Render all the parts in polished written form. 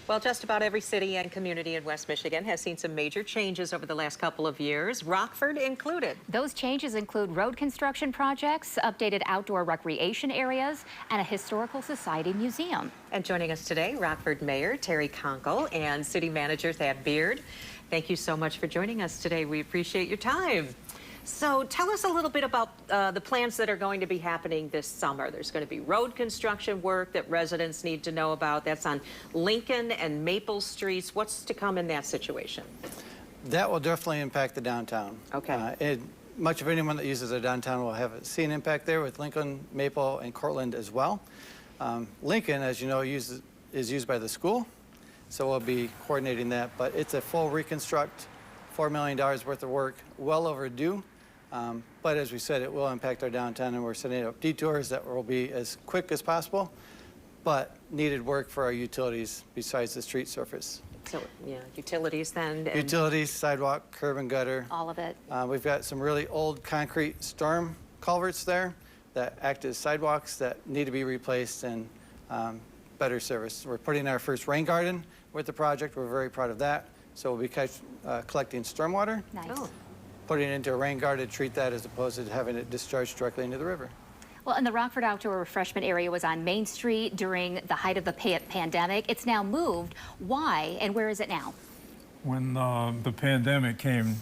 Well, just about every city and community in West Michigan has seen some major changes over the last couple of years, Rockford included. Those changes include road construction projects, updated outdoor recreation areas, and a historical society museum. And joining us today, Rockford Mayor Terry Conkle and City Manager Thad Beard. Thank you so much for joining us today. We appreciate your time. So tell us a little bit about the plans that are going to be happening this summer. There's going to be road construction work that residents need to know about. That's on Lincoln and Maple Streets. What's to come in that situation? That will definitely impact the downtown. Okay. Much of anyone that uses the downtown will have seen impact there with Lincoln, Maple, and Cortland as well. Lincoln, as you know, is used by the school, so we'll be coordinating that. But it's a full reconstruct, $4 million worth of work, well overdue. But as we said, it will impact our downtown, and we're setting up detours that will be as quick as possible, but needed work for our utilities besides the street surface. So, yeah, utilities then. Utilities, sidewalk, curb and gutter. All of it. We've got some really old concrete storm culverts there that act as sidewalks that need to be replaced and better service. We're putting our first rain garden with the project. We're very proud of that. So we'll be collecting stormwater. Nice. Oh. Putting it into a rain garden to treat that as opposed to having it discharged directly into the river. Well, and the Rockford Outdoor Refreshment Area was on Main Street during the height of the pandemic. It's now moved. Why, and where is it now? When the pandemic came,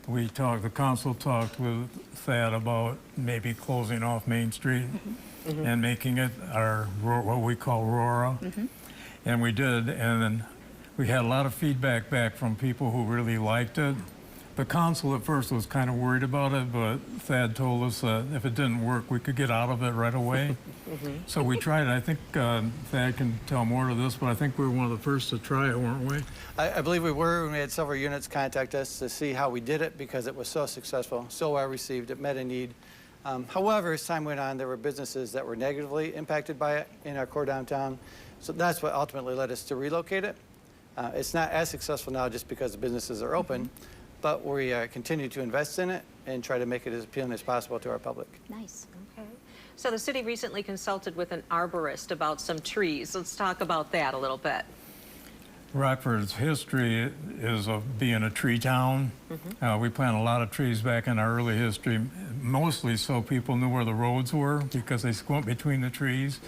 the council talked with Thad about maybe closing off Main Street and making it our, what we call Aurora. And we did, and then we had a lot of feedback back from people who really liked it. The council at first was kind of worried about it, but Thad told us that if it didn't work, we could get out of it right away. So we tried it. I think Thad can tell more to this, but I think we were one of the first to try it, weren't we? I believe we were, when we had several units contact us to see how we did it because it was so successful, so well received, it met a need. However, as time went on, there were businesses that were negatively impacted by it in our core downtown. So that's what ultimately led us to relocate it. It's not as successful now just because the businesses are open. But we continue to invest in it and try to make it as appealing as possible to our public. Nice. Okay. So the city recently consulted with an arborist about some trees. Let's talk about that a little bit. Rockford's history is of being a tree town. We planted a lot of trees back in our early history, mostly so people knew where the roads were because they went between the trees.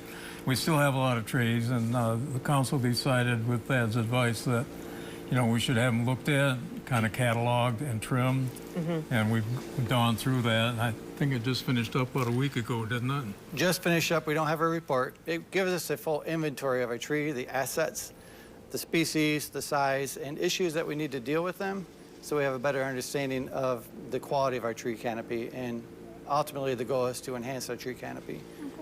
We still have a lot of trees, and the council decided with Thad's advice that, you know, we should have them looked at, kind of cataloged and trimmed, and we've gone through that. And I think it just finished up about a week ago, didn't it? Just finished up. We don't have a report. It gives us a full inventory of a tree, the assets, the species, the size, and issues that we need to deal with them, so we have a better understanding of the quality of our tree canopy. And ultimately, the goal is to enhance our tree canopy.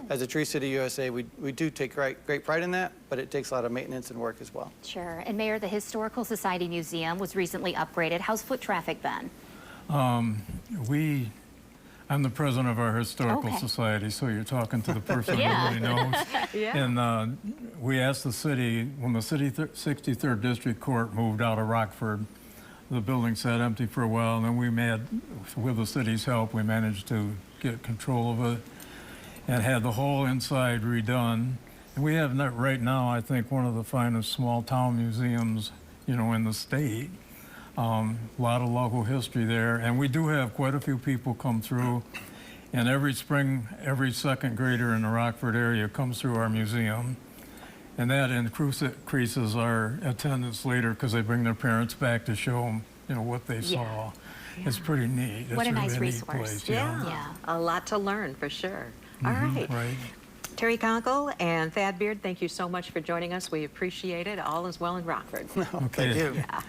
As a Tree City USA, we do take great pride in that, but it takes a lot of maintenance and work as well. Sure. And Mayor, the Historical Society Museum was recently upgraded. How's foot traffic been? I'm the president of our Historical Society, so you're talking to the person who really knows. And we asked the city, when the 63rd District Court moved out of Rockford, the building sat empty for a while, and then with the city's help, we managed to get control of it and had the whole inside redone. And we have right now, I think, one of the finest small town museums, you know, in the state. A lot of local history there. And we do have quite a few people come through. And every spring, every second grader in the Rockford area comes through our museum. And that increases our attendance later because they bring their parents back to show them, you know, what they saw. It's pretty neat. What it's a nice really resource. Neat place, Yeah. A lot to learn for sure. All right. Terry Conkle and Thad Beard, thank you so much for joining us. We appreciate it. All is well in Rockford. Thank you. Yeah.